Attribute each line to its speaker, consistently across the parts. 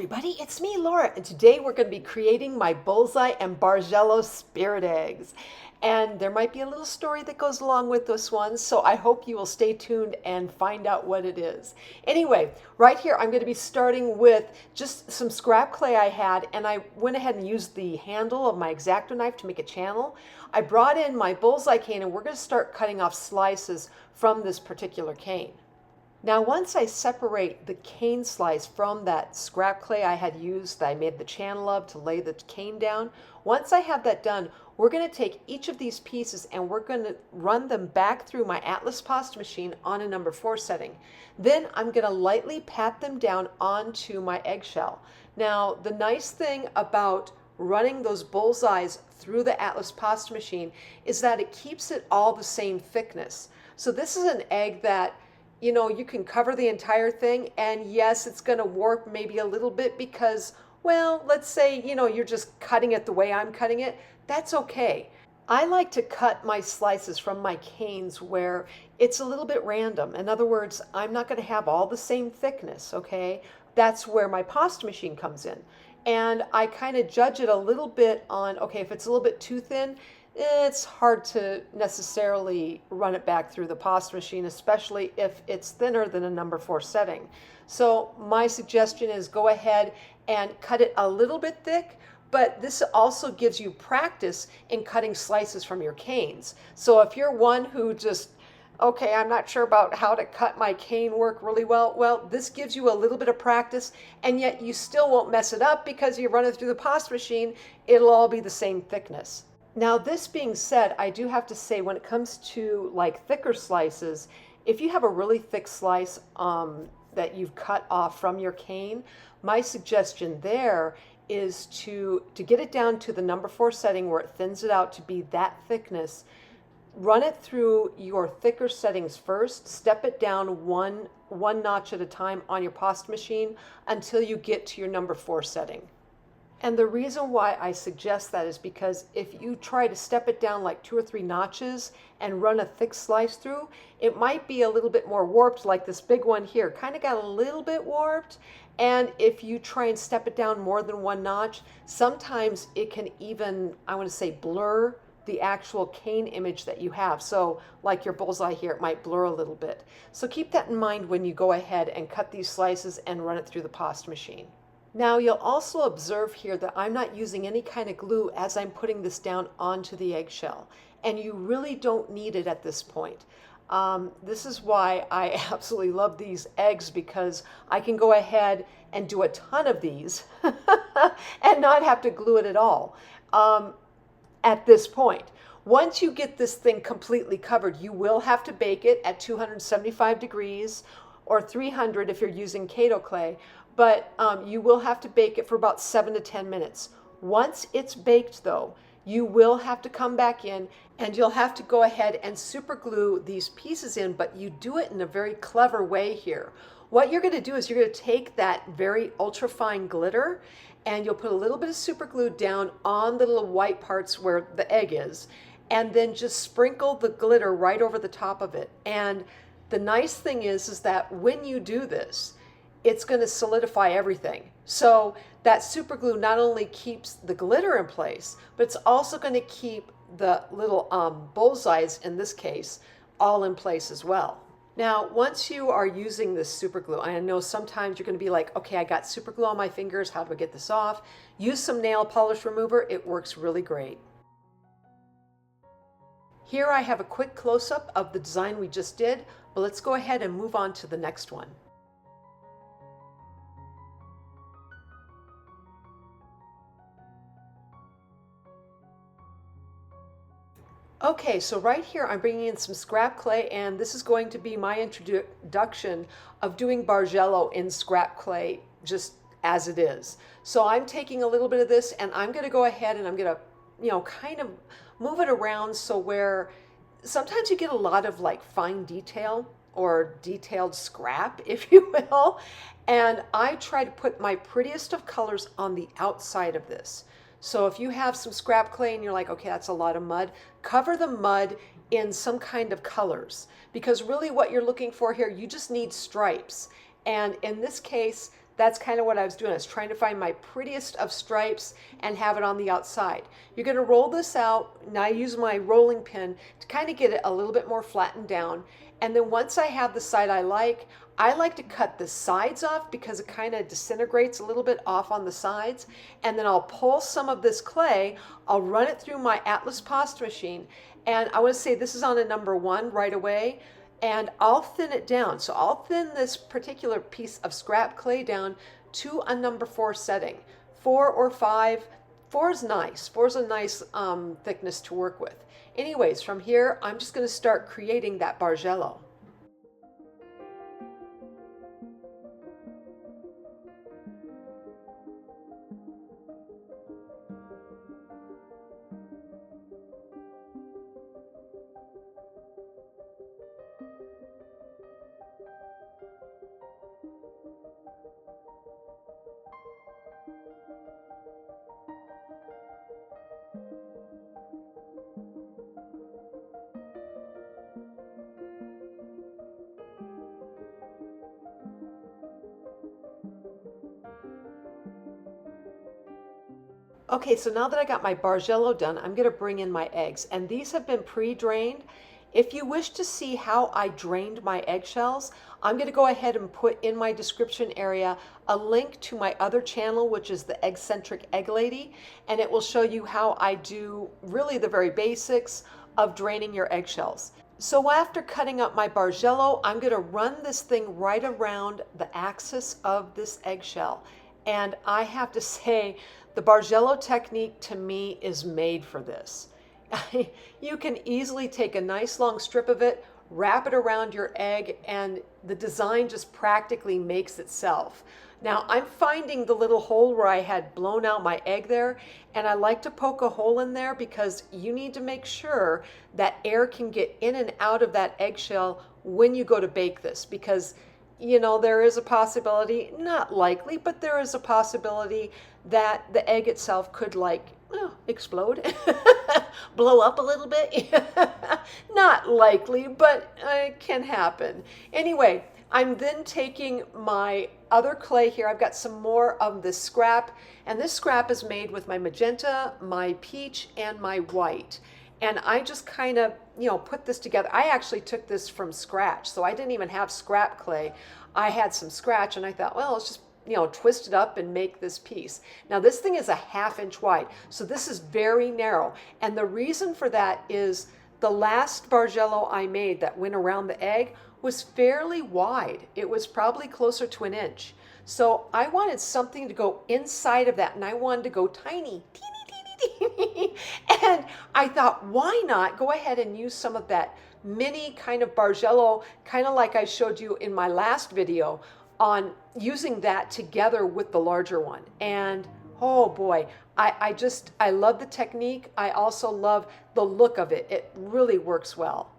Speaker 1: everybody, it's me, Laura, and today we're going to be creating my Bullseye and Bargello spirit eggs. And there might be a little story that goes along with this one, so I hope you will stay tuned and find out what it is. Anyway, right here I'm going to be starting with just some scrap clay I had, and I went ahead and used the handle of my X-Acto knife to make a channel. I brought in my Bullseye cane, and we're going to start cutting off slices from this particular cane. Now, once I separate the cane slice from that scrap clay I had used that I made the channel of to lay the cane down, once I have that done, we're going to take each of these pieces and we're going to run them back through my Atlas pasta machine on a number 4 setting. Then I'm going to lightly pat them down onto my eggshell. Now, the nice thing about running those bullseyes through the Atlas pasta machine is that it keeps it all the same thickness. So this is an egg that you can cover the entire thing, and yes, it's going to warp maybe a little bit because, well, let's say, you're just cutting it the way I'm cutting it. That's okay. I like to cut my slices from my canes where it's a little bit random. In other words, I'm not going to have all the same thickness, okay? That's where my pasta machine comes in. And I kind of judge it a little bit on, okay, if it's a little bit too thin, it's hard to necessarily run it back through the pasta machine, especially if it's thinner than a number 4 setting. So my suggestion is go ahead and cut it a little bit thick, but this also gives you practice in cutting slices from your canes. So if you're one who just, okay, I'm not sure about how to cut my cane work really well, this gives you a little bit of practice, and yet you still won't mess it up because you run it through the pasta machine, it'll all be the same thickness. Now, this being said, I do have to say when it comes to like thicker slices, if you have a really thick slice that you've cut off from your cane, my suggestion there is to get it down to the number 4 setting where it thins it out to be that thickness. Run it through your thicker settings first, step it down one notch at a time on your pasta machine until you get to your number 4 setting. And the reason why I suggest that is because if you try to step it down like 2 or 3 notches and run a thick slice through, it might be a little bit more warped, like this big one here. Kind of got a little bit warped. And if you try and step it down more than 1 notch, sometimes it can even, I want to say, blur the actual cane image that you have. So like your bullseye here, it might blur a little bit. So keep that in mind when you go ahead and cut these slices and run it through the pasta machine. Now you'll also observe here that I'm not using any kind of glue as I'm putting this down onto the eggshell, and you really don't need it at this point. This is why I absolutely love these eggs, because I can go ahead and do a ton of these and not have to glue it at all at this point. Once you get this thing completely covered, you will have to bake it at 275 degrees or 300 if you're using Kato clay. But you will have to bake it for about 7 to 10 minutes. Once it's baked though, you will have to come back in and you'll have to go ahead and super glue these pieces in, but you do it in a very clever way here. What you're going to do is you're going to take that very ultra fine glitter and you'll put a little bit of super glue down on the little white parts where the egg is, and then just sprinkle the glitter right over the top of it. And the nice thing is that when you do this, it's going to solidify everything. So that super glue not only keeps the glitter in place, but it's also going to keep the little bullseyes, in this case, all in place as well. Now, once you are using this super glue, I know sometimes you're going to be like, okay, I got super glue on my fingers, how do I get this off? Use some nail polish remover, it works really great. Here I have a quick close-up of the design we just did, but let's go ahead and move on to the next one. Okay, so right here I'm bringing in some scrap clay, and this is going to be my introduction of doing Bargello in scrap clay just as it is. So I'm taking a little bit of this and I'm going to go ahead and I'm going to, kind of move it around so where sometimes you get a lot of like fine detail or detailed scrap, if you will, and I try to put my prettiest of colors on the outside of this. So if you have some scrap clay and you're like, okay, that's a lot of mud, cover the mud in some kind of colors, because really what you're looking for here, you just need stripes. And in this case, that's kind of what I was doing. I was trying to find my prettiest of stripes and have it on the outside. You're going to roll this out, and I use my rolling pin to kind of get it a little bit more flattened down. And then once I have the side I like to cut the sides off because it kind of disintegrates a little bit off on the sides. And then I'll pull some of this clay, I'll run it through my Atlas pasta machine. And I want to say this is on a number 1 right away. And I'll thin it down. So I'll thin this particular piece of scrap clay down to a number 4 setting. 4 or 5. 4 is nice. 4 is a nice thickness to work with. Anyways, from here, I'm just going to start creating that Bargello. Okay, so now that I got my Bargello done, I'm going to bring in my eggs. And these have been pre-drained. If you wish to see how I drained my eggshells, I'm going to go ahead and put in my description area a link to my other channel, which is the Egg-Centric Egg Lady, and it will show you how I do really the very basics of draining your eggshells. So after cutting up my Bargello, I'm going to run this thing right around the axis of this eggshell. And I have to say, the Bargello technique to me is made for this. You can easily take a nice long strip of it, wrap it around your egg, and the design just practically makes itself. Now I'm finding the little hole where I had blown out my egg there, and I like to poke a hole in there because you need to make sure that air can get in and out of that eggshell when you go to bake this, because you know, there is a possibility, not likely, but there is a possibility that the egg itself could explode, blow up a little bit. Not likely, but it can happen. Anyway, I'm then taking my other clay here. I've got some more of this scrap, and this scrap is made with my magenta, my peach, and my white. And I just kind of, put this together. I actually took this from scratch, so I didn't even have scrap clay. I had some scratch, and I thought, well, let's just, twist it up and make this piece. Now, this thing is a 1/2 inch wide, so this is very narrow. And the reason for that is the last Bargello I made that went around the egg was fairly wide. It was probably closer to 1 inch. So I wanted something to go inside of that, and I wanted to go tiny, teeny. And I thought, why not go ahead and use some of that mini kind of Bargello, kind of like I showed you in my last video on using that together with the larger one. And oh boy, I love the technique. I also love the look of it. It really works well.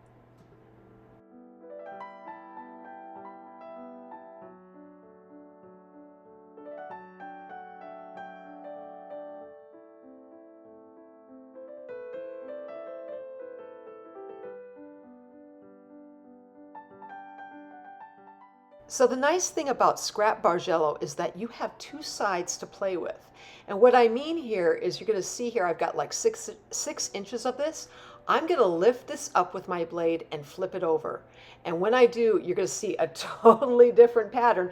Speaker 1: So the nice thing about scrap Bargello is that you have 2 sides to play with. And what I mean here is you're going to see here I've got like 6 inches of this. I'm going to lift this up with my blade and flip it over. And when I do, you're going to see a totally different pattern.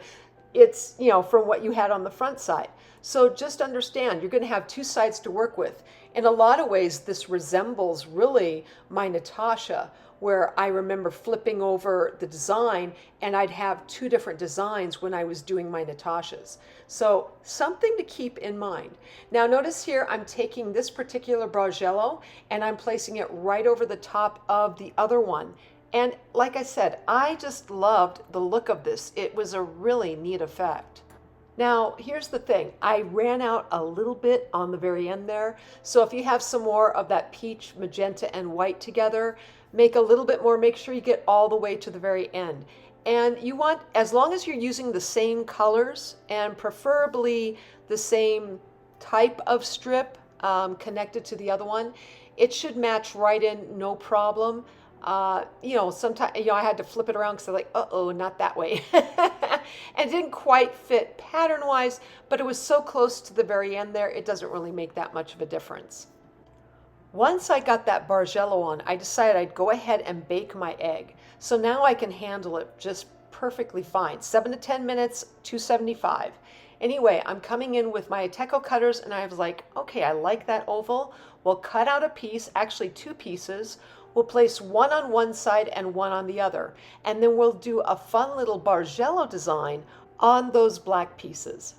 Speaker 1: It's, from what you had on the front side. So just understand, you're going to have 2 sides to work with. In a lot of ways, this resembles really my Natasha, where I remember flipping over the design and I'd have 2 different designs when I was doing my Natashas. So something to keep in mind. Now notice here I'm taking this particular Bargello and I'm placing it right over the top of the other one. And like I said, I just loved the look of this. It was a really neat effect. Now, here's the thing. I ran out a little bit on the very end there. So if you have some more of that peach, magenta, and white together, make a little bit more. Make sure you get all the way to the very end. And you want, as long as you're using the same colors and preferably the same type of strip connected to the other one, it should match right in, no problem. Sometimes, I had to flip it around because I'm like, uh-oh, not that way. And it didn't quite fit pattern-wise, but it was so close to the very end there, it doesn't really make that much of a difference. Once I got that Bargello on, I decided I'd go ahead and bake my egg. So now I can handle it just perfectly fine. 7 to 10 minutes, 275. Anyway, I'm coming in with my Ateco cutters and I was like, okay, I like that oval. We'll cut out a piece, actually two pieces. We'll place one on one side and one on the other. And then we'll do a fun little Bargello design on those black pieces.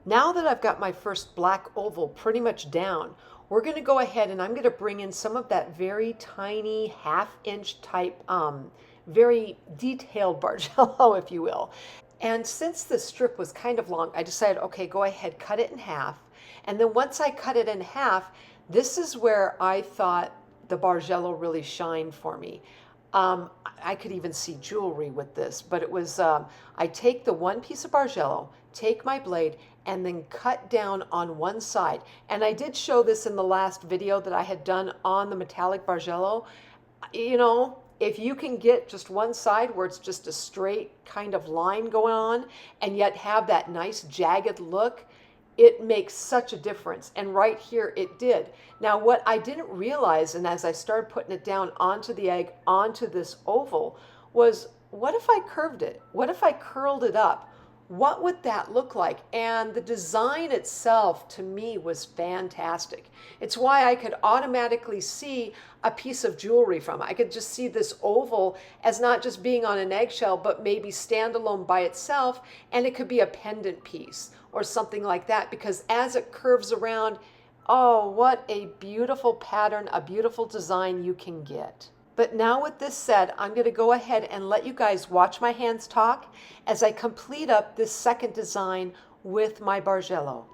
Speaker 1: Now that I've got my first black oval pretty much down, we're going to go ahead and I'm going to bring in some of that very tiny half-inch type, very detailed Bargello, if you will. And since the strip was kind of long, I decided, okay, go ahead, cut it in half. And then once I cut it in half, this is where I thought the Bargello really shined for me. I could even see jewelry with this, but it was, I take the one piece of Bargello, take my blade, and then cut down on one side. And I did show this in the last video that I had done on the metallic Bargello. If you can get just one side where it's just a straight kind of line going on and yet have that nice jagged look, it makes such a difference. And right here it did. Now what I didn't realize, and as I started putting it down onto the egg, onto this oval, was what if I curved it? What if I curled it up? What would that look like? And the design itself to me was fantastic. It's why I could automatically see a piece of jewelry from it. I could just see this oval as not just being on an eggshell, but maybe standalone by itself, and it could be a pendant piece or something like that, because as it curves around, oh, what a beautiful pattern, a beautiful design you can get. But now with this said, I'm going to go ahead and let you guys watch my hands talk as I complete up this second design with my Bargello.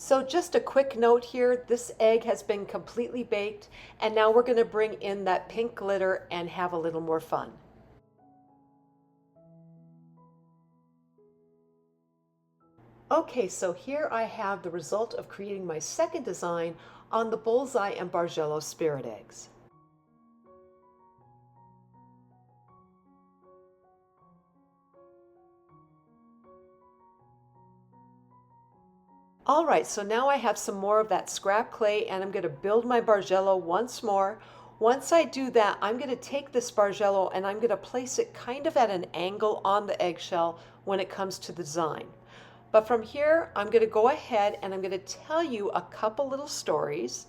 Speaker 1: So just a quick note here, this egg has been completely baked, and now we're going to bring in that pink glitter and have a little more fun. Okay, so here I have the result of creating my second design on the Bullseye and Bargello spirit eggs. All right, so now I have some more of that scrap clay and I'm going to build my Bargello once more. Once I do that, I'm going to take this Bargello and I'm going to place it kind of at an angle on the eggshell when it comes to the design. But from here, I'm going to go ahead and I'm going to tell you a couple little stories.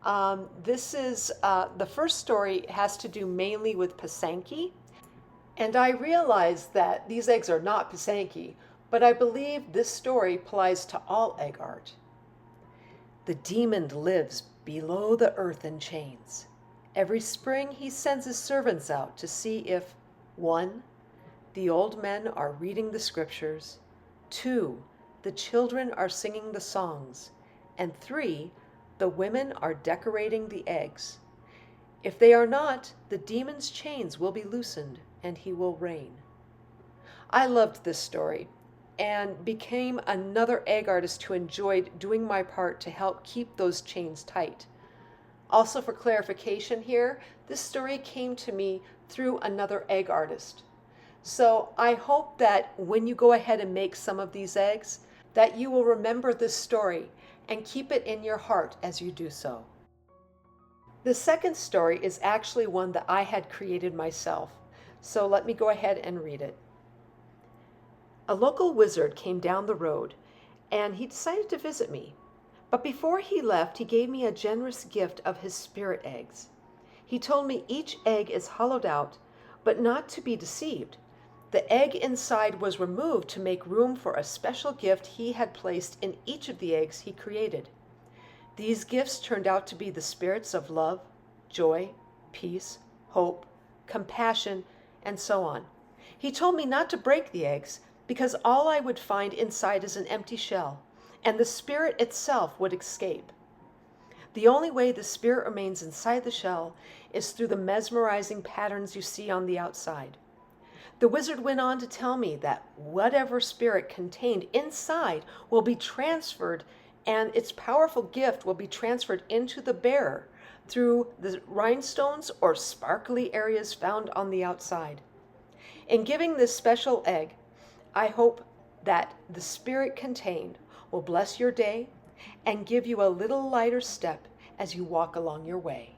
Speaker 1: The first story has to do mainly with Pisanki. And I realize that these eggs are not Pisanki, but I believe this story applies to all egg art. The demon lives below the earth in chains. Every spring he sends his servants out to see if 1. The old men are reading the scriptures, 2. The children are singing the songs, and 3. The women are decorating the eggs. If they are not, the demon's chains will be loosened and he will reign. I loved this story and became another egg artist who enjoyed doing my part to help keep those chains tight. Also, for clarification here, this story came to me through another egg artist. So I hope that when you go ahead and make some of these eggs, that you will remember this story and keep it in your heart as you do so. The second story is actually one that I had created myself. So let me go ahead and read it. A local wizard came down the road and he decided to visit me. But before he left, he gave me a generous gift of his spirit eggs. He told me each egg is hollowed out, but not to be deceived. The egg inside was removed to make room for a special gift he had placed in each of the eggs he created. These gifts turned out to be the spirits of love, joy, peace, hope, compassion, and so on. He told me not to break the eggs because all I would find inside is an empty shell, and the spirit itself would escape. The only way the spirit remains inside the shell is through the mesmerizing patterns you see on the outside. The wizard went on to tell me that whatever spirit contained inside will be transferred, and its powerful gift will be transferred into the bearer through the rhinestones or sparkly areas found on the outside. In giving this special egg, I hope that the spirit contained will bless your day and give you a little lighter step as you walk along your way.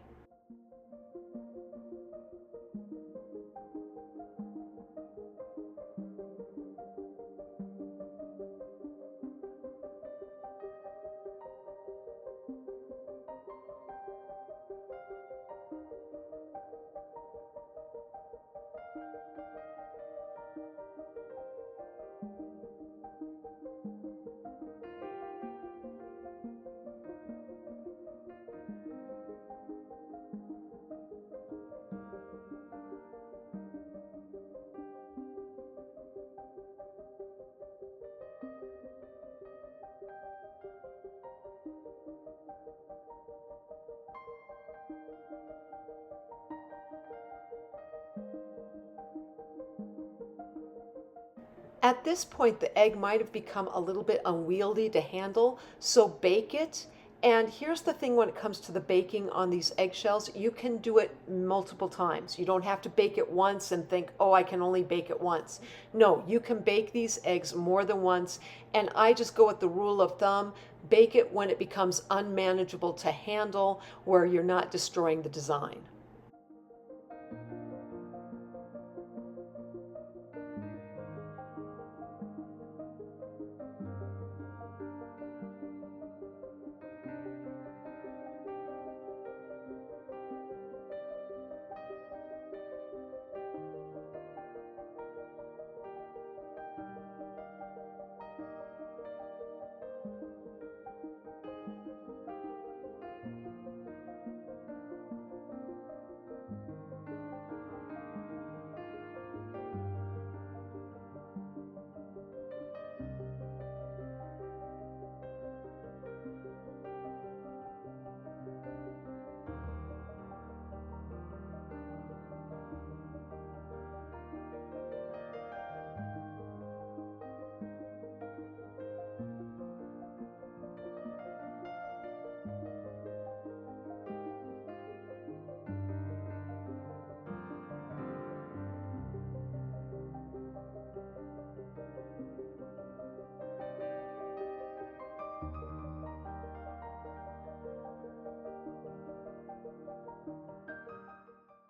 Speaker 1: At this point, the egg might have become a little bit unwieldy to handle, so bake it. And here's the thing when it comes to the baking on these eggshells, you can do it multiple times. You don't have to bake it once and think, oh, I can only bake it once. No, you can bake these eggs more than once. And I just go with the rule of thumb, bake it when it becomes unmanageable to handle, where you're not destroying the design.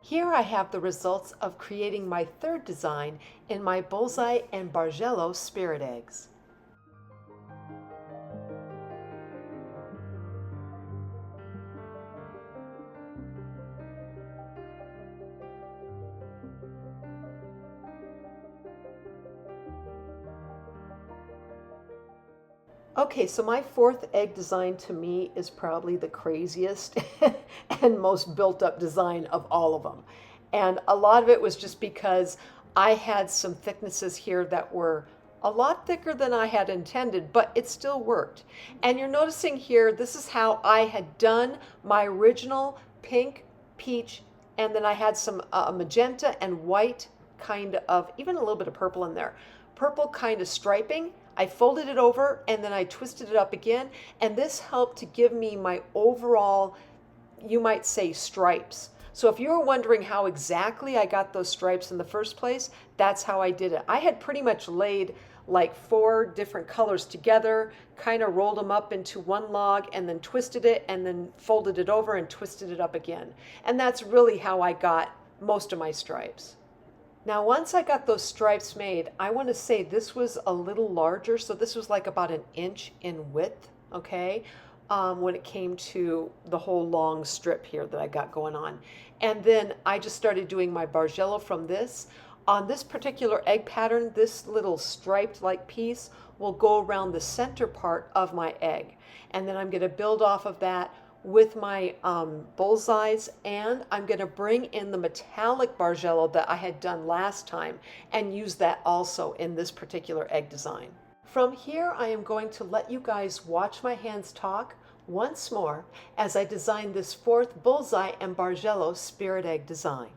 Speaker 1: Here I have the results of creating my third design in my Bullseye and Bargello spirit eggs. Okay, so my fourth egg design to me is probably the craziest and most built up design of all of them. And a lot of it was just because I had some thicknesses here that were a lot thicker than I had intended, but it still worked. And you're noticing here, this is how I had done my original pink, peach, and then I had some magenta and white kind of, even a little bit of purple in there, purple kind of striping. I folded it over and then I twisted it up again, and this helped to give me my overall, you might say, stripes. So if you were wondering how exactly I got those stripes in the first place, that's how I did it. I had pretty much laid like 4 different colors together, kind of rolled them up into one log and then twisted it and then folded it over and twisted it up again. And that's really how I got most of my stripes. Now, once I got those stripes made, I want to say this was a little larger. So this was like about an inch in width, okay, when it came to the whole long strip here that I got going on. And then I just started doing my Bargello from this. On this particular egg pattern, this little striped like piece will go around the center part of my egg. And then I'm going to build off of that with my bullseyes, and I'm going to bring in the metallic Bargello that I had done last time and use that also in this particular egg design. From here, I am going to let you guys watch my hands talk once more as I design this fourth Bullseye and Bargello spirit egg design.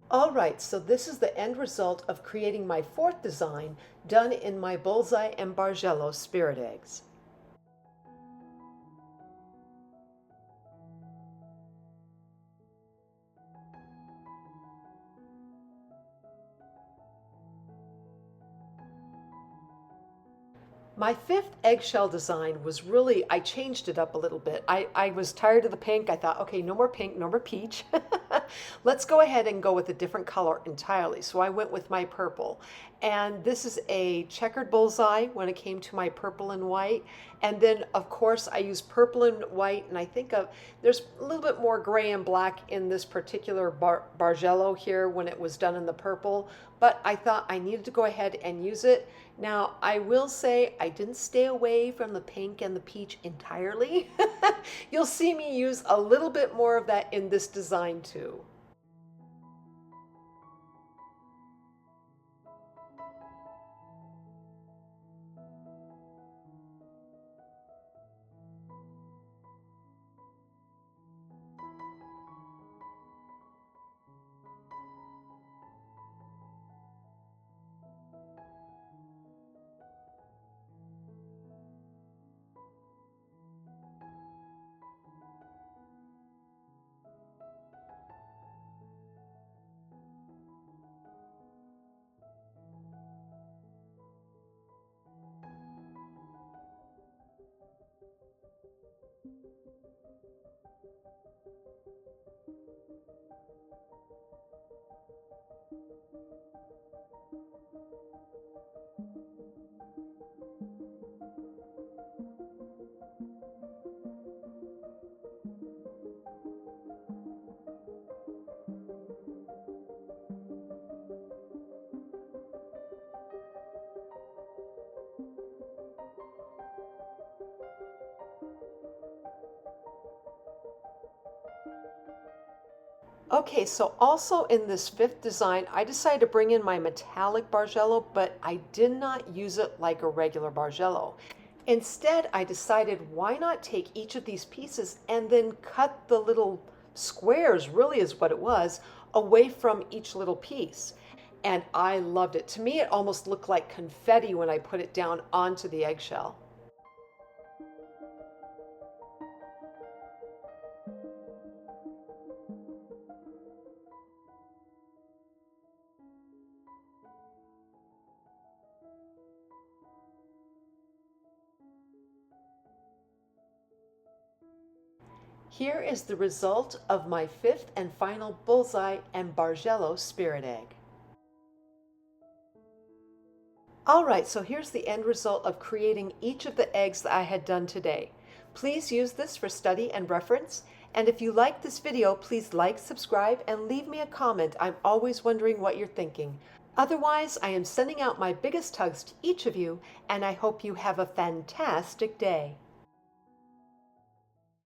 Speaker 1: All right, so this is the end result of creating my fourth design done in my Bullseye and Bargello spirit eggs. My fifth eggshell design was really, I changed it up a little bit. I was tired of the pink. I thought, okay, no more pink, no more peach. Let's go ahead and go with a different color entirely. So I went with my purple. And this is a checkered bullseye when it came to my purple and white. And then, of course, I used purple and white. And I think there's a little bit more gray and black in this particular Bargello here when it was done in the purple. But I thought I needed to go ahead and use it. Now, I will say I didn't stay away from the pink and the peach entirely. You'll see me use a little bit more of that in this design too. Okay, so also in this fifth design, I decided to bring in my metallic Bargello, but I did not use it like a regular Bargello. Instead, I decided why not take each of these pieces and then cut the little squares, really is what it was, away from each little piece. And I loved it. To me, it almost looked like confetti when I put it down onto the eggshell. Here is the result of my fifth and final Bullseye and Bargello spirit egg. All right, so here's the end result of creating each of the eggs that I had done today. Please use this for study and reference. And if you like this video, please like, subscribe, and leave me a comment. I'm always wondering what you're thinking. Otherwise, I am sending out my biggest hugs to each of you, and I hope you have a fantastic day.